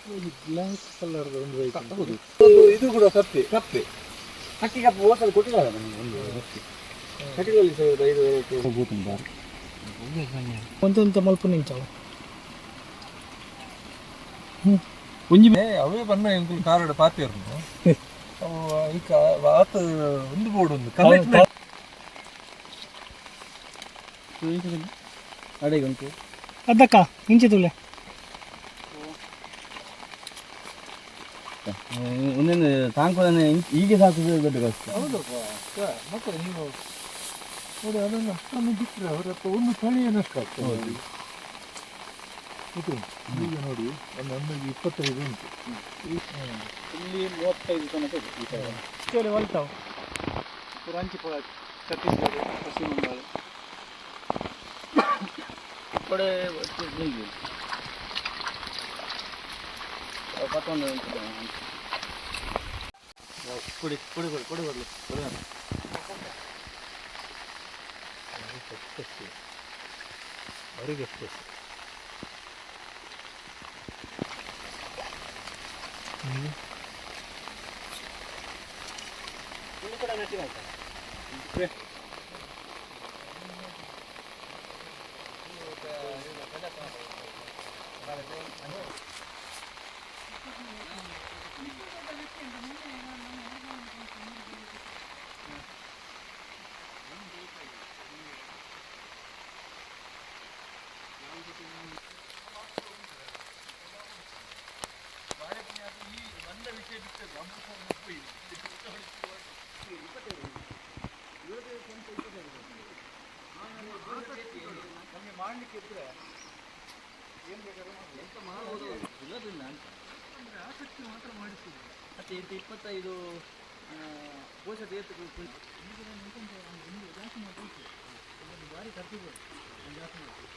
Black colour ಒಂದು vehicle. ಹೌದು, ಇದು ಕೂಡ ಕಪ್ಪೆ ಕಪ್ಪೆ ಹಕ್ಕಿ ಕಪ್ಪೆ ಹೋಟೆಲ್ ಕೊಟ್ಟಿದ್ದಾರೆ ನಮಗೆ ಒಂದು ಕಟ್ಟಿಲಲ್ಲಿ ಸಹ 5 ವೆರೈಟಿ ಹೋಗುತ್ತುಂಟು. ಒಂದೊಂದು ಮಲ್ಪ ನಿಂಚಾವು ಒಂಜಿ ಅವೇ ಬಣ್ಣ ಎಂಕುಲು ಕಾರಡ ಪಾತೆರ್ನು ಅವು ಈಗ ಆತ ಒಂದು ಬೋರ್ಡ್ ಒಂದು ಕಮಿಟ್ಮೆಂಟ್ ಅಡೆಗೆ ಉಂಟು ಅದಕ್ಕ ಇಂಚೆ ತುಲೆ ಒಂದೊಂದು ತಾಂಕೋದನ್ನೇ ಹೀಗೆ ಸಾಕುದು ದೊಡ್ಡ ಕಷ್ಟ. ಹೌದಪ್ಪ ಮಕ್ಕಳು ನೀವು ನೋಡಿ ಅದನ್ನು ಅಷ್ಟನ್ನು ಬಿಟ್ಟರೆ ಅವರ ಹತ್ರ ಒಂದು ತಳಿಯನ್ನಷ್ಟಾಗ್ತದೆ. ಇದು ಈಗ ನೋಡಿ ಒಂದು 25 ಉಂಟು, ಇಲ್ಲಿ 35 ತನಕ ಇದೆ. ಹೊಲ್ತಾವು ರಾಂಚಿಪುರ, ಛತ್ತೀಸ್ಗಢ, ಪಶ್ಚಿಮ ಬಂಗಾಳ ಕಡೆ ಪತ್ತೊಂದು ಕುಡಿ ಕುಡಿ ಕೊಡಿ ಕೊಡಿ ಕೊಡಲಿ ಕೊಡಿ ಅವರಿಗೆ ಎಷ್ಟು ಕೂಡ ನಟ್ಟಿಗಾಯ್ತಾ ಮಾಡಲಿಕ್ಕೆ ಇದ್ರೆ ಏನು ಬೇಕಾದ್ರೂ ಎಂತ ಮಾಡ್ಬೋದು ಇಲ್ಲದಿಲ್ಲ ಅಂತ ಅಂದರೆ ಆಸಕ್ತಿ ಮಾತ್ರ ಮಾಡಿಸ್ತೀವಿ. ಮತ್ತು 25 ಪೋಷಕ ಏತುಗಳು ಜಾಸ್ತಿ ಮಾಡ್ತೀವಿ. ಒಂದು ಭಾರಿ ಖರ್ಚಿಗೆ ಜಾಸ್ತಿ ಮಾಡ್ತೀವಿ.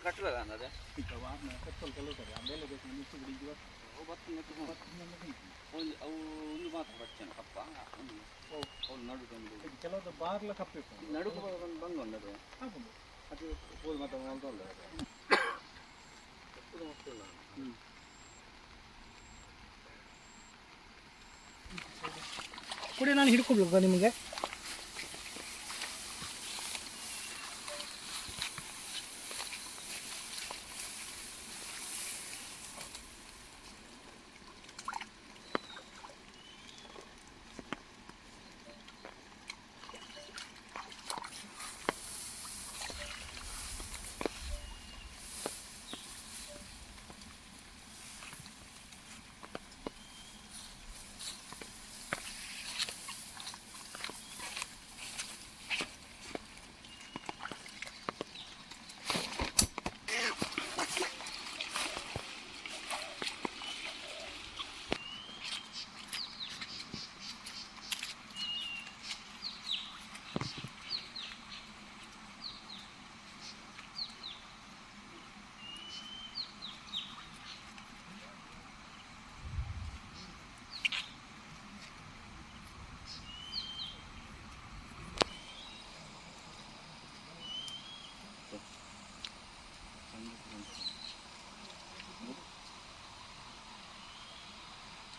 ಕಟ್ಟಲ್ಲ ಅದೇ ಕಟ್ಟಲು ಕಲುತ್ತಾರೆ ಆಮೇಲೆ ಬೇಕು ನಿಂತು ಬಿಡಿ ಒಂದು ಅವು ಒಂದು ಮಾತ್ರ ಬಚ್ಚನ ಕಪ್ಪ ಅವ್ರು ನಡುಕೊಂಡು ಕೆಲವೊಂದು ಬಾರ್ಲ ಕಪ್ಪೆ ನಡುಕು ಬಂದು ಅದು ಅದು ಹೋದ ಮಾತ್ರ ಮಾಡ್ತಲ್ಲ ಕೊಡಿ, ನಾನು ಹಿಡ್ಕೊಳ್ಬೇಕಾ ನಿಮಗೆ?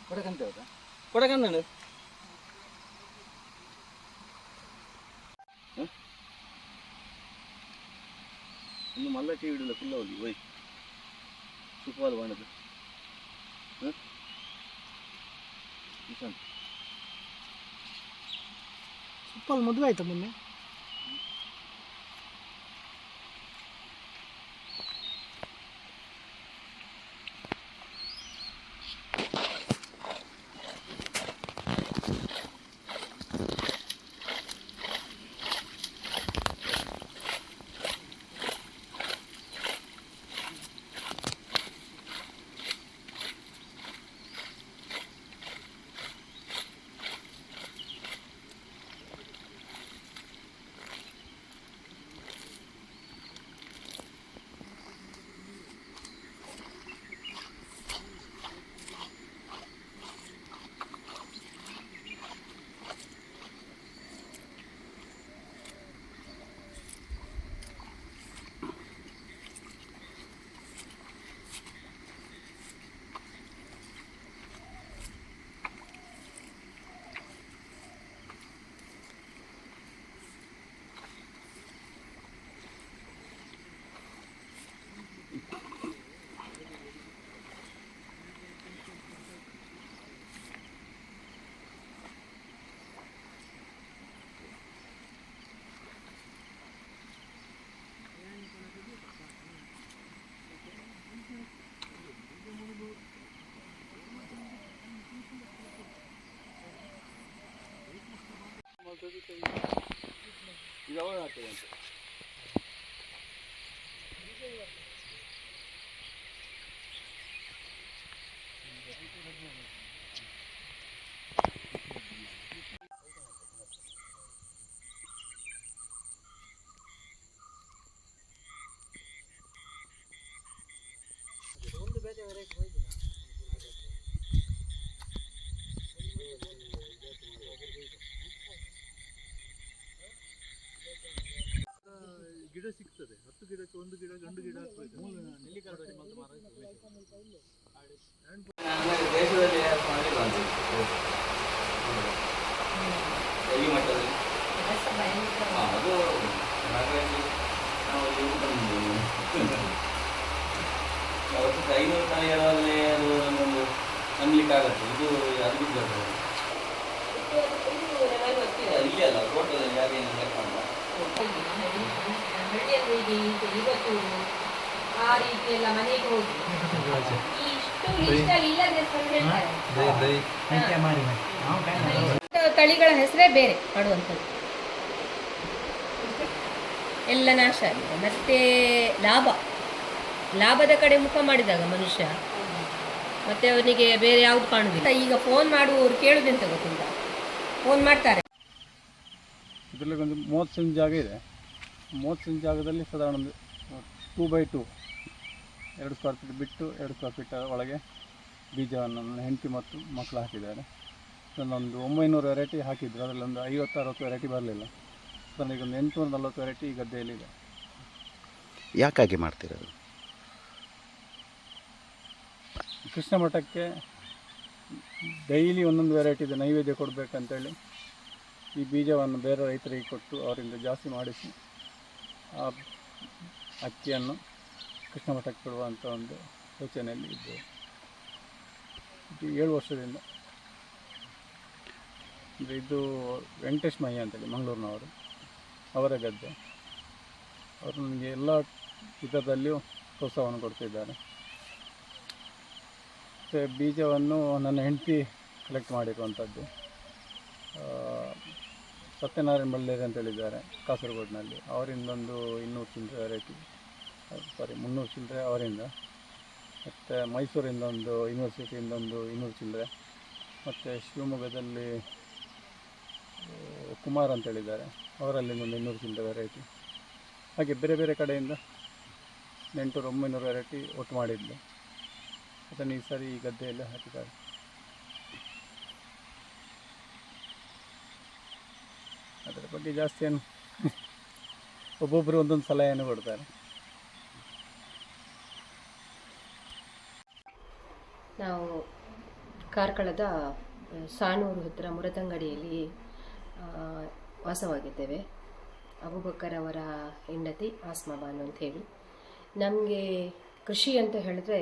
ಕೊಡಕಂತ ಕೊಡಕಂದ ಇನ್ನು ಮಲ್ಲ ಟಿ ವಿಡಿಲ್ಲ ಫುಲ್ ಹೋಗಿ ಒಯ್ ಸುಖವಾದ ಬಣ್ಣದ್ದು ಸುಪ್ಪಲ್ಲಿ ಮದುವೆ ಆಯ್ತಾ ಮೊನ್ನೆ? ಇದು ಯಾವಾಗ ಆಗ್ತದೆ ಅಂತ ಗಿಡ ಸಿಗ್ತದೆ 10 ಗಿಡಕ್ಕೆ ಒಂದು ಗಿಡ ಗಂಡು ಗಿಡ ಹಾಕ್ಬೇಕು. ದೇಶದಲ್ಲಿ ಮಾಡಿಲ್ಲ ಅಂತ ಈ ಮಟ್ಟದಲ್ಲಿ ಅದು ಹಾಗಾಗಿ ನಾವು ಇಲ್ಲಿ ಬಂದಿದ್ದೇವೆ. ಅವತ್ತು 500 ತಲೆಗಳಲ್ಲಿ ಅದು ನಮ್ಮೊಂದು ನಂಬಲಿಕ್ಕಾಗತ್ತೆ. ಇದು ಅದು ಬಿದ್ದದ್ದು ಇಲ್ಲಿ ಅಲ್ಲ ತೋಟದಲ್ಲಿ ಯಾರೇನು ಲೆಕ್ಕ ಮಾಡಲ್ಲ. ಇವತ್ತು ಆ ರೀತಿ ಎಲ್ಲ ಮನೆಗೆ ಹೋಗಿ ತಳಿಗಳ ಹೆಸರೇ ಬೇರೆ ಮಾಡುವಂಥದ್ದು ಎಲ್ಲ ನಾಶ ಆಗಿದೆ. ಮತ್ತೆ ಲಾಭದ ಕಡೆ ಮುಖ ಮಾಡಿದಾಗ ಮನುಷ್ಯ ಮತ್ತೆ ಅವನಿಗೆ ಬೇರೆ ಯಾವ್ದು ಕಾಣುದಿಲ್ಲ. ಈಗ ಫೋನ್ ಮಾಡುವವರು ಕೇಳುದೆಂತ ಗೊತ್ತಿಲ್ಲ, ಫೋನ್ ಮಾಡ್ತಾರೆ. ಇದರಲ್ಲಿ ಒಂದು 30 ಸೆಂಟ್ ಜಾಗ ಇದೆ. 30 ಸೆಂಟ್ ಜಾಗದಲ್ಲಿ ಸಾಧಾರಣ ಒಂದು 2x2 2 ಸ್ಕ್ವೇರ್ ಫೀಟ್ ಬಿಟ್ಟು 2 ಸ್ಕ್ವೇರ್ ಫೀಟ್ ಒಳಗೆ ಬೀಜವನ್ನು ನನ್ನ ಹೆಂಡತಿ ಮತ್ತು ಮಕ್ಕಳು ಹಾಕಿದ್ದಾರೆ. ಒಂದು 900 ವೆರೈಟಿ ಹಾಕಿದ್ರು. ಅದರಲ್ಲಿ ಒಂದು 50-60 ವೆರೈಟಿ ಬರಲಿಲ್ಲ. ಅದರಲ್ಲಿ ಈಗ ಒಂದು 840 ವೆರೈಟಿ ಈ ಗದ್ದೆಯಲ್ಲಿದೆ. ಯಾಕಾಗಿ ಮಾಡ್ತಿರೋದು? ಕೃಷ್ಣ ಮಠಕ್ಕೆ ಡೈಲಿ ಒಂದೊಂದು ವೆರೈಟಿದು ನೈವೇದ್ಯ ಕೊಡಬೇಕಂತೇಳಿ ಈ ಬೀಜವನ್ನು ಬೇರೆ ರೈತರಿಗೆ ಕೊಟ್ಟು ಅವರಿಂದ ಜಾಸ್ತಿ ಮಾಡಿಸಿ ಆ ಅಕ್ಕಿಯನ್ನು ಕೃಷ್ಣ ಮಠಕ್ಕೆ ಕೊಡುವಂಥ ಒಂದು ಯೋಚನೆಯಲ್ಲಿ ಇದ್ದೇವೆ. ಇದು 7 ವರ್ಷದಿಂದ. ಅಂದರೆ ಇದು ವೆಂಕಟೇಶ್ ಮಯ್ಯ ಅಂತೇಳಿ ಮಂಗಳೂರಿನವರು, ಅವರ ಗದ್ದೆ. ಅವರು ನನಗೆ ಎಲ್ಲ ವಿಧದಲ್ಲಿಯೂ ಪ್ರೋತ್ಸಾಹವನ್ನು ಕೊಡ್ತಿದ್ದಾರೆ. ಮತ್ತು ಬೀಜವನ್ನು ನನ್ನ ಹೆಂಡತಿ ಕಲೆಕ್ಟ್ ಮಾಡಿರುವಂಥದ್ದು. ಸತ್ಯನಾರಾಯಣ ಬಳ್ಳೇರಿ ಅಂತೇಳಿದ್ದಾರೆ ಕಾಸರಗೋಡಿನಲ್ಲಿ, ಅವರಿಂದೊಂದು 200 ಚಿಲ್ಲರೆ ವೆರೈಟಿ, 300 ಚಿಲ್ಲರೆ ಅವರಿಂದ. ಮತ್ತು ಮೈಸೂರಿಂದ ಒಂದು ಯೂನಿವರ್ಸಿಟಿಯಿಂದ ಒಂದು 200 ಚಿಲ್ಲರೆ. ಮತ್ತು ಶಿವಮೊಗ್ಗದಲ್ಲಿ ಕುಮಾರ್ ಅಂತೇಳಿದ್ದಾರೆ, ಅವರಲ್ಲಿ ಒಂದು 200 ಚಿಲ್ಲರೆ ವೆರೈಟಿ. ಹಾಗೆ ಬೇರೆ ಬೇರೆ ಕಡೆಯಿಂದ 800-900 ವೆರೈಟಿ ಒಟ್ಟು ಮಾಡಿದ್ದು. ಅದನ್ನು ಈ ಸಾರಿ ಈ ಗದ್ದೆಯಲ್ಲಿ ಹಾಕಿದ್ದಾರೆ. ಅದರ ಬಗ್ಗೆ ಜಾಸ್ತಿ ಏನು ಒಬ್ಬೊಬ್ಬರು ಒಂದೊಂದು ಸಲಹೆಯನ್ನು ಕೊಡ್ತಾರೆ. ನಾವು ಕಾರ್ಕಳದ ಸಾಣೂರು ಹತ್ತಿರ ಮುರತಂಗಡಿಯಲ್ಲಿ ವಾಸವಾಗಿದ್ದೇವೆ. ಅಬೂಬಕ್ಕರ್ ಅವರ ಹೆಂಡತಿ ಆಸ್ಮಾ ಬಾನು ಅಂತ ಹೇಳಿ. ನಮಗೆ ಕೃಷಿ ಅಂತ ಹೇಳಿದ್ರೆ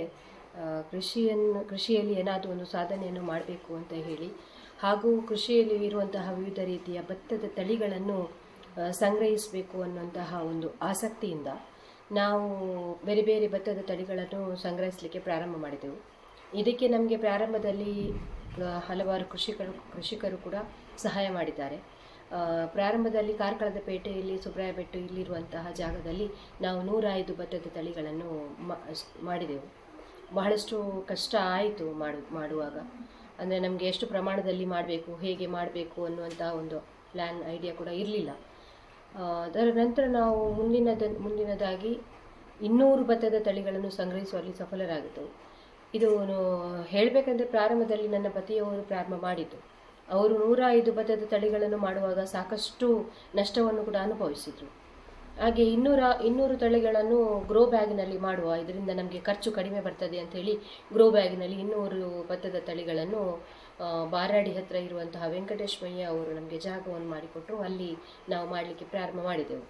ಕೃಷಿಯಲ್ಲಿ ಏನಾದರೂ ಒಂದು ಸಾಧನೆಯನ್ನು ಮಾಡಬೇಕು ಅಂತ ಹೇಳಿ, ಹಾಗೂ ಕೃಷಿಯಲ್ಲಿ ಇರುವಂತಹ ವಿವಿಧ ರೀತಿಯ ಭತ್ತದ ತಳಿಗಳನ್ನು ಸಂಗ್ರಹಿಸಬೇಕು ಅನ್ನುವಂತಹ ಒಂದು ಆಸಕ್ತಿಯಿಂದ ನಾವು ಬೇರೆ ಬೇರೆ ಭತ್ತದ ತಳಿಗಳನ್ನು ಸಂಗ್ರಹಿಸಲಿಕ್ಕೆ ಪ್ರಾರಂಭ ಮಾಡಿದೆವು. ಇದಕ್ಕೆ ನಮಗೆ ಪ್ರಾರಂಭದಲ್ಲಿ ಹಲವಾರು ಕೃಷಿಕರು ಕೂಡ ಸಹಾಯ ಮಾಡಿದ್ದಾರೆ. ಪ್ರಾರಂಭದಲ್ಲಿ ಕಾರ್ಕಳದ ಪೇಟೆಯಲ್ಲಿ ಸುಬ್ರಾಯಬೆಟ್ಟು ಇಲ್ಲಿರುವಂತಹ ಜಾಗದಲ್ಲಿ ನಾವು 105 ಭತ್ತದ ತಳಿಗಳನ್ನು ಮಾಡಿದೆವು. ಬಹಳಷ್ಟು ಕಷ್ಟ ಆಯಿತು ಮಾಡುವಾಗ. ಅಂದರೆ ನಮಗೆ ಎಷ್ಟು ಪ್ರಮಾಣದಲ್ಲಿ ಮಾಡಬೇಕು, ಹೇಗೆ ಮಾಡಬೇಕು ಅನ್ನುವಂತಹ ಒಂದು ಐಡಿಯಾ ಕೂಡ ಇರಲಿಲ್ಲ. ಅದರ ನಂತರ ನಾವು ಮುಂದಿನದಾಗಿ 200 ಭತ್ತದ ತಳಿಗಳನ್ನು ಸಂಗ್ರಹಿಸುವಲ್ಲಿ ಸಫಲರಾಗಿದ್ದೆವು. ಇದು ಹೇಳಬೇಕಂದ್ರೆ ಪ್ರಾರಂಭದಲ್ಲಿ ನನ್ನ ಪತಿಯವರು ಪ್ರಾರಂಭ ಮಾಡಿದ್ದು. ಅವರು 105 ಭತ್ತದ ತಳಿಗಳನ್ನು ಮಾಡುವಾಗ ಸಾಕಷ್ಟು ನಷ್ಟವನ್ನು ಕೂಡ ಅನುಭವಿಸಿದರು. ಹಾಗೆ 200 ತಳಿಗಳನ್ನು ಗ್ರೋ ಬ್ಯಾಗ್ನಲ್ಲಿ ಮಾಡುವ, ಇದರಿಂದ ನಮಗೆ ಖರ್ಚು ಕಡಿಮೆ ಬರ್ತದೆ ಅಂಥೇಳಿ ಗ್ರೋ ಬ್ಯಾಗ್ನಲ್ಲಿ 200 ಭತ್ತದ ತಳಿಗಳನ್ನು ಬಾರಾಡಿ ಹತ್ತಿರ ಇರುವಂತಹ ವೆಂಕಟೇಶ್ಮಯ್ಯ ಅವರು ನಮಗೆ ಜಾಗವನ್ನು ಮಾಡಿಕೊಟ್ಟರು. ಅಲ್ಲಿ ನಾವು ಮಾಡಲಿಕ್ಕೆ ಪ್ರಾರಂಭ ಮಾಡಿದೆವು.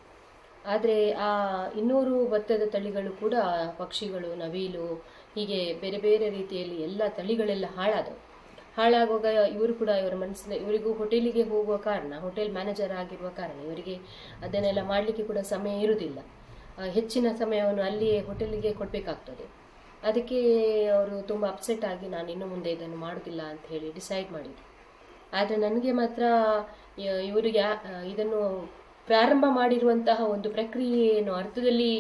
ಆದರೆ ಆ 200 ಭತ್ತದ ತಳಿಗಳು ಕೂಡ ಪಕ್ಷಿಗಳು, ನವಿಲು, ಹೀಗೆ ಬೇರೆ ಬೇರೆ ರೀತಿಯಲ್ಲಿ ಎಲ್ಲ ತಳಿಗಳೆಲ್ಲ ಹಾಳಾಗುವಾಗ ಇವರು ಕೂಡ ಇವರಿಗೂ ಹೋಟೆಲಿಗೆ ಹೋಗುವ ಕಾರಣ, ಹೋಟೆಲ್ ಮ್ಯಾನೇಜರ್ ಆಗಿರುವ ಕಾರಣ ಇವರಿಗೆ ಅದನ್ನೆಲ್ಲ ಮಾಡಲಿಕ್ಕೆ ಕೂಡ ಸಮಯ ಇರುವುದಿಲ್ಲ. ಹೆಚ್ಚಿನ ಸಮಯವನ್ನು ಅಲ್ಲಿಯೇ ಹೋಟೆಲಿಗೆ ಕೊಡಬೇಕಾಗ್ತದೆ. ಅದಕ್ಕೆ ಅವರು ತುಂಬ ಅಪ್ಸೆಟ್ ಆಗಿ ನಾನು ಇನ್ನು ಮುಂದೆ ಇದನ್ನು ಮಾಡೋದಿಲ್ಲ ಅಂತ ಹೇಳಿ ಡಿಸೈಡ್ ಮಾಡಿದರು. ಆದರೆ ನನಗೆ ಮಾತ್ರ ಇವರಿಗೆ ಇದನ್ನು ಪ್ರಾರಂಭ ಮಾಡಿರುವಂತಹ ಒಂದು ಪ್ರಕ್ರಿಯೆಯನ್ನು ಅರ್ಥದಲ್ಲಿ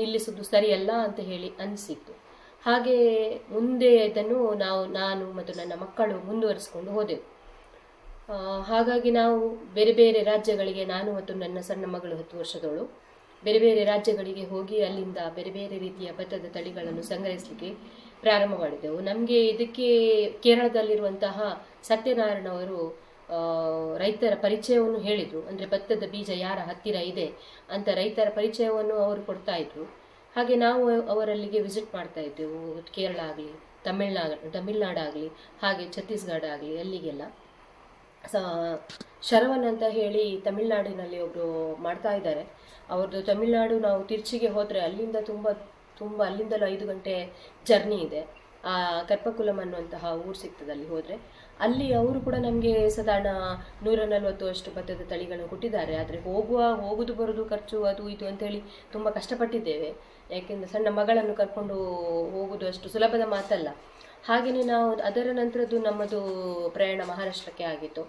ನಿಲ್ಲಿಸುವುದು ಸರಿಯಲ್ಲ ಅಂತ ಹೇಳಿ ಅನಿಸಿತ್ತು. ಹಾಗೆ ಮುಂದೆ ಇದನ್ನು ನಾನು ಮತ್ತು ನನ್ನ ಮಕ್ಕಳು ಮುಂದುವರಿಸಿಕೊಂಡು ಹೋದೆವು. ಹಾಗಾಗಿ ನಾವು ಬೇರೆ ಬೇರೆ ರಾಜ್ಯಗಳಿಗೆ, ನಾನು ಮತ್ತು ನನ್ನ ಸಣ್ಣ ಮಗಳು 10 ವರ್ಷದವಳು, ಬೇರೆ ಬೇರೆ ರಾಜ್ಯಗಳಿಗೆ ಹೋಗಿ ಅಲ್ಲಿಂದ ಬೇರೆ ಬೇರೆ ರೀತಿಯ ಭತ್ತದ ತಳಿಗಳನ್ನು ಸಂಗ್ರಹಿಸಲಿಕ್ಕೆ ಪ್ರಾರಂಭ ಮಾಡಿದೆವು. ನಮಗೆ ಇದಕ್ಕೆ ಕೇರಳದಲ್ಲಿರುವಂತಹ ಸತ್ಯನಾರಾಯಣ ಅವರು ರೈತರ ಪರಿಚಯವನ್ನು ಹೇಳಿದರು. ಅಂದರೆ ಭತ್ತದ ಬೀಜ ಯಾರ ಹತ್ತಿರ ಇದೆ ಅಂತ ರೈತರ ಪರಿಚಯವನ್ನು ಅವರು ಕೊಡ್ತಾ ಇದ್ರು. ಹಾಗೆ ನಾವು ಅವರಲ್ಲಿಗೆ ವಿಸಿಟ್ ಮಾಡ್ತಾ ಇದ್ದೆವು. ಕೇರಳ ಆಗಲಿ, ತಮಿಳ್ನಾಡು ಆಗಲಿ, ಹಾಗೆ ಛತ್ತೀಸ್ಗಢ ಆಗಲಿ, ಅಲ್ಲಿಗೆಲ್ಲ. ಶರವನ್ ಅಂತ ಹೇಳಿ ತಮಿಳ್ನಾಡಿನಲ್ಲಿ ಒಬ್ಬರು ಮಾಡ್ತಾ ಇದ್ದಾರೆ. ಅವ್ರದ್ದು ತಮಿಳ್ನಾಡು, ನಾವು ತಿರ್ಚಿಗೆ ಹೋದರೆ ಅಲ್ಲಿಂದ ತುಂಬ ಅಲ್ಲಿಂದಲೂ 5 ಗಂಟೆ ಜರ್ನಿ ಇದೆ. ಆ ಕರ್ಪಕುಲಂ ಅನ್ನುವಂತಹ ಊರು ಸಿಗ್ತದೆ. ಅಲ್ಲಿ ಹೋದರೆ ಅಲ್ಲಿ ಅವರು ಕೂಡ ನಮಗೆ ಸಾಧಾರಣ 140 ಅಷ್ಟು ಭತ್ತದ ತಳಿಗಳನ್ನು ಕೊಟ್ಟಿದ್ದಾರೆ. ಆದರೆ ಹೋಗುದು ಬರೋದು ಖರ್ಚು ಅದು ಇದು ಅಂತೇಳಿ ತುಂಬ ಕಷ್ಟಪಟ್ಟಿದ್ದೇವೆ. ಯಾಕೆಂದರೆ ಸಣ್ಣ ಮಗಳನ್ನು ಕರ್ಕೊಂಡು ಹೋಗೋದು ಅಷ್ಟು ಸುಲಭದ ಮಾತಲ್ಲ. ಹಾಗೆಯೇ ನಾವು ಅದರ ನಂತರದ್ದು ನಮ್ಮದು ಪ್ರಯಾಣ ಮಹಾರಾಷ್ಟ್ರಕ್ಕೆ ಆಗಿತ್ತು.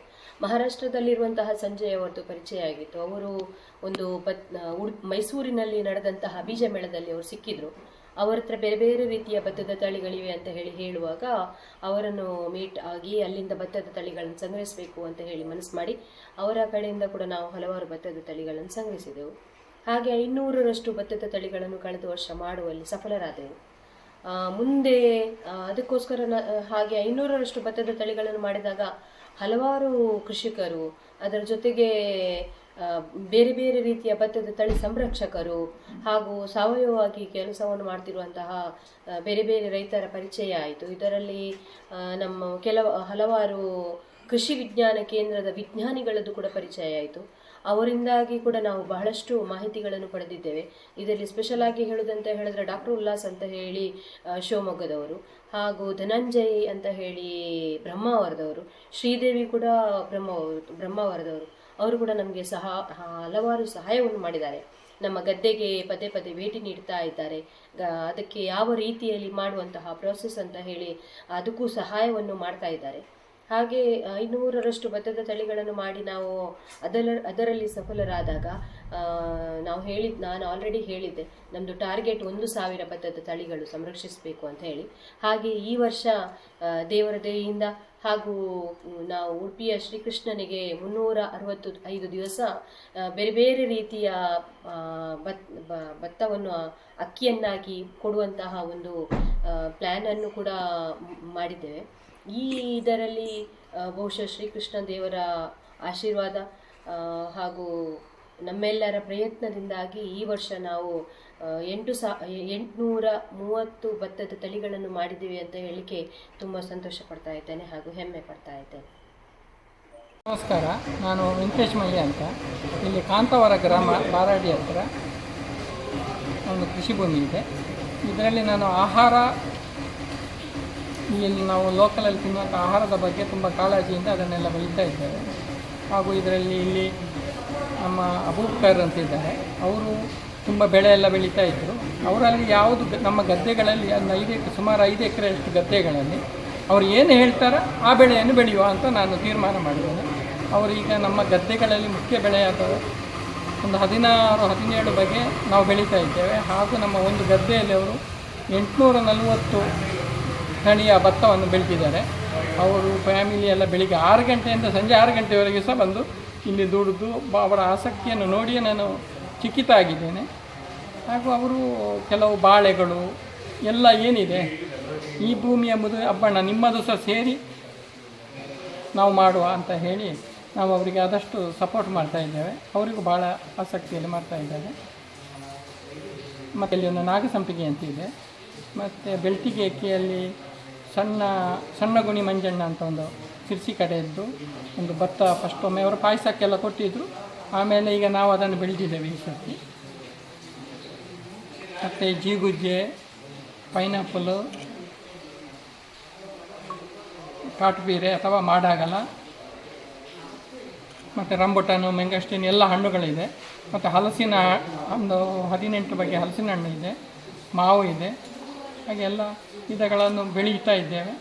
ಮಹಾರಾಷ್ಟ್ರದಲ್ಲಿರುವಂತಹ ಸಂಜಯ್ ಅವರದ್ದು ಪರಿಚಯ ಆಗಿತ್ತು. ಅವರು ಒಂದು ಮೈಸೂರಿನಲ್ಲಿ ನಡೆದಂತಹ ಬೀಜ ಮೇಳದಲ್ಲಿ ಅವರು ಸಿಕ್ಕಿದ್ರು. ಅವರ ಹತ್ರ ಬೇರೆ ಬೇರೆ ರೀತಿಯ ಭತ್ತದ ತಳಿಗಳಿವೆ ಅಂತ ಹೇಳುವಾಗ ಅವರನ್ನು ಮೀಟ್ ಆಗಿ ಅಲ್ಲಿಂದ ಭತ್ತದ ತಳಿಗಳನ್ನು ಸಂಗ್ರಹಿಸಬೇಕು ಅಂತ ಹೇಳಿ ಮನಸ್ಸು ಮಾಡಿ ಅವರ ಕಡೆಯಿಂದ ಕೂಡ ನಾವು ಹಲವಾರು ಭತ್ತದ ತಳಿಗಳನ್ನು ಸಂಗ್ರಹಿಸಿದೆವು. ಹಾಗೆ 500ರಷ್ಟು ಭತ್ತದ ತಳಿಗಳನ್ನು ಕಳೆದ ವರ್ಷ ಮಾಡುವಲ್ಲಿ ಸಫಲರಾದೆವು. ಮುಂದೆ ಅದಕ್ಕೋಸ್ಕರ ಹಾಗೆ 500ರಷ್ಟು ಭತ್ತದ ತಳಿಗಳನ್ನು ಮಾಡಿದಾಗ ಹಲವಾರು ಕೃಷಿಕರು, ಅದರ ಜೊತೆಗೆ ಬೇರೆ ಬೇರೆ ರೀತಿಯ ಭತ್ತದ ತಳಿ ಸಂರಕ್ಷಕರು ಹಾಗೂ ಸಾವಯವವಾಗಿ ಕೆಲಸವನ್ನು ಮಾಡ್ತಿರುವಂತಹ ಬೇರೆ ಬೇರೆ ರೈತರ ಪರಿಚಯ ಆಯಿತು. ಇದರಲ್ಲಿ ನಮ್ಮ ಹಲವಾರು ಕೃಷಿ ವಿಜ್ಞಾನ ಕೇಂದ್ರದ ವಿಜ್ಞಾನಿಗಳದ್ದು ಕೂಡ ಪರಿಚಯ ಆಯಿತು. ಅವರಿಂದಾಗಿ ಕೂಡ ನಾವು ಬಹಳಷ್ಟು ಮಾಹಿತಿಗಳನ್ನು ಪಡೆದಿದ್ದೇವೆ. ಇದರಲ್ಲಿ ಸ್ಪೆಷಲ್ ಆಗಿ ಹೇಳೋದಂತ ಹೇಳಿದ್ರೆ ಡಾಕ್ಟರ್ ಉಲ್ಲಾಸ್ ಅಂತ ಹೇಳಿ ಶಿವಮೊಗ್ಗದವರು, ಹಾಗೂ ಧನಂಜಯ್ ಅಂತ ಹೇಳಿ ಬ್ರಹ್ಮಾವರದವರು, ಶ್ರೀದೇವಿ ಕೂಡ ಬ್ರಹ್ಮಾವರದವರು. ಅವರು ಕೂಡ ನಮಗೆ ಹಲವಾರು ಸಹಾಯವನ್ನು ಮಾಡಿದ್ದಾರೆ. ನಮ್ಮ ಗದ್ದೆಗೆ ಪದೇ ಪದೇ ಭೇಟಿ ನೀಡ್ತಾ ಇದ್ದಾರೆ. ಅದಕ್ಕೆ ಯಾವ ರೀತಿಯಲ್ಲಿ ಮಾಡುವಂತಹ ಪ್ರೋಸೆಸ್ ಅಂತ ಹೇಳಿ ಅದಕ್ಕೂ ಸಹಾಯವನ್ನು ಮಾಡ್ತಾ ಇದ್ದಾರೆ. ಹಾಗೆ 500ರಷ್ಟು ಭತ್ತದ ತಳಿಗಳನ್ನು ಮಾಡಿ ನಾವು ಅದರಲ್ಲಿ ಸಫಲರಾದಾಗ ನಾನು ಆಲ್ರೆಡಿ ಹೇಳಿದ್ದೆ, ನಮ್ಮದು ಟಾರ್ಗೆಟ್ 1,000 ಭತ್ತದ ತಳಿಗಳು ಸಂರಕ್ಷಿಸಬೇಕು ಅಂತ ಹೇಳಿ. ಹಾಗೆ ಈ ವರ್ಷ ದೇವರ ದಯೆಯಿಂದ ಹಾಗೂ ನಾವು ಉಡುಪಿಯ ಶ್ರೀಕೃಷ್ಣನಿಗೆ 365 ದಿವಸ ಬೇರೆ ಬೇರೆ ರೀತಿಯ ಭತ್ತವನ್ನು ಅಕ್ಕಿಯನ್ನಾಗಿ ಕೊಡುವಂತಹ ಒಂದು ಪ್ಲ್ಯಾನನ್ನು ಕೂಡ ಮಾಡಿದ್ದೇವೆ. ಇದರಲ್ಲಿ ಬಹುಶಃ ಶ್ರೀಕೃಷ್ಣ ದೇವರ ಆಶೀರ್ವಾದ ಹಾಗೂ ನಮ್ಮೆಲ್ಲರ ಪ್ರಯತ್ನದಿಂದಾಗಿ ಈ ವರ್ಷ ನಾವು 830 ಭತ್ತದ ತಳಿಗಳನ್ನು ಮಾಡಿದ್ದೀವಿ ಅಂತ ಹೇಳಿಕ್ಕೆ ತುಂಬ ಸಂತೋಷ ಪಡ್ತಾ ಇದ್ದೇನೆ ಹಾಗೂ ಹೆಮ್ಮೆ ಪಡ್ತಾ ಇದ್ದೇನೆ. ನಮಸ್ಕಾರ, ನಾನು ವೆಂಕಟೇಶ್ ಮಯ್ಯ ಅಂತ, ಇಲ್ಲಿ ಕಾಂತವರ ಗ್ರಾಮ ಬಾರಾಡಿ ಹತ್ರ. ಒಂದು ಕೃಷಿ ಭೂಮಿ ಇದೆ. ಇದರಲ್ಲಿ ನಾನು ಆಹಾರ, ಇಲ್ಲಿ ನಾವು ಲೋಕಲಲ್ಲಿ ತಿನ್ನುವಂಥ ಆಹಾರದ ಬಗ್ಗೆ ತುಂಬ ಕಾಳಜಿಯಿಂದ ಅದನ್ನೆಲ್ಲ ಬೆಳೀತಾ ಇದ್ದೇವೆ. ಹಾಗೂ ಇದರಲ್ಲಿ ಇಲ್ಲಿ ನಮ್ಮ ಅಬೂಬಕರ್ ಅಂತಿದ್ದಾರೆ, ಅವರು ತುಂಬ ಬೆಳೆ ಎಲ್ಲ ಬೆಳೀತಾ ಇದ್ದರು. ಅವರಲ್ಲಿ ಯಾವುದು ನಮ್ಮ ಗದ್ದೆಗಳಲ್ಲಿ ಸುಮಾರು 5 ಎಕರೆಯಷ್ಟು ಗದ್ದೆಗಳಲ್ಲಿ ಅವರು ಏನು ಹೇಳ್ತಾರೋ ಆ ಬೆಳೆಯನ್ನು ಬೆಳೆಯುವ ಅಂತ ನಾನು ತೀರ್ಮಾನ ಮಾಡಿದ್ದೇನೆ. ಅವರೀಗ ನಮ್ಮ ಗದ್ದೆಗಳಲ್ಲಿ ಮುಖ್ಯ ಬೆಳೆಯಾದ ಒಂದು 16-17 ಬಗೆ ನಾವು ಬೆಳೀತಾ ಇದ್ದೇವೆ. ಹಾಗೂ ನಮ್ಮ ಒಂದು ಗದ್ದೆಯಲ್ಲಿ ಅವರು 840 ತಳಿಯ ಭತ್ತವನ್ನು ಬೆಳೆದಿದ್ದಾರೆ. ಅವರು ಫ್ಯಾಮಿಲಿ ಎಲ್ಲ ಬೆಳಿಗ್ಗೆ 6 ಗಂಟೆಯಿಂದ ಸಂಜೆ 6 ಗಂಟೆವರೆಗೆ ಸಹ ಬಂದು ಇಲ್ಲಿ ದುಡಿದು ಅವರ ಆಸಕ್ತಿಯನ್ನು ನೋಡಿಯೇ ನಾನು ಚಕಿತ ಆಗಿದ್ದೇನೆ. ಹಾಗೂ ಅವರು ಕೆಲವು ಬಾಳೆಗಳು ಎಲ್ಲ ಏನಿದೆ ಈ ಭೂಮಿ ಎಂಬುದು ಹಬ್ಬಣ್ಣ ನಿಮ್ಮದು ಸಹ ಸೇರಿ ನಾವು ಮಾಡುವ ಅಂತ ಹೇಳಿ ನಾವು ಅವರಿಗೆ ಆದಷ್ಟು ಸಪೋರ್ಟ್ ಮಾಡ್ತಾ ಇದ್ದೇವೆ. ಅವರಿಗೂ ಭಾಳ ಆಸಕ್ತಿಯಲ್ಲಿ ಮಾಡ್ತಾ ಇದ್ದಾರೆ. ಮತ್ತು ಇಲ್ಲಿ ಒಂದು ನಾಗಸಂಪಿಗೆ ಅಂತ ಇದೆ. ಮತ್ತು ಬೆಳ್ತಿಗೆಯಲ್ಲಿ ಸಣ್ಣ ಗುಣಿ ಮಂಜಣ್ಣ ಅಂತ ಒಂದು ಸಿರ್ಸಿ ಕಡೆಯದ್ದು ಒಂದು ಭತ್ತ ಫಸ್ಟ್ ಒಮ್ಮೆ ಅವರು ಪಾಯಸಕ್ಕೆಲ್ಲ ಕೊಟ್ಟಿದ್ದರು. ಆಮೇಲೆ ಈಗ ನಾವು ಅದನ್ನು ಬೆಳೆದಿದ್ದೇವೆ ಈ ಸರ್ತಿ. ಮತ್ತು ಜೀಗುಜ್ಜೆ, ಪೈನಾಪಲು, ಕಾಟುಬೀರೆ ಅಥವಾ ಮಾಡಾಗಲ, ಮತ್ತು ರಂಬುಟಾನು, ಮೆಂಗಸ್ಟಿನ್ ಎಲ್ಲ ಹಣ್ಣುಗಳಿದೆ. ಮತ್ತು ಹಲಸಿನ ಒಂದು 18 ಬಗೆ ಹಲಸಿನ ಹಣ್ಣು ಇದೆ, ಮಾವು ಇದೆ. ಹಾಗೆ ಎಲ್ಲ ವಿಧಗಳನ್ನು ಬೆಳೀತಾ ಇದ್ದೇವೆ.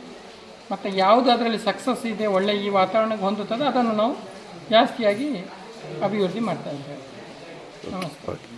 ಮತ್ತು ಯಾವುದು ಅದರಲ್ಲಿ ಸಕ್ಸಸ್ ಇದೆ, ಒಳ್ಳೆಯ ಈ ವಾತಾವರಣಕ್ಕೆ ಹೊಂದುತ್ತದೆ, ಅದನ್ನು ನಾವು ಜಾಸ್ತಿಯಾಗಿ ಅಭಿವೃದ್ಧಿ ಮಾಡ್ತಾ ಇದ್ದೇವೆ. ನಮಸ್ತೆ.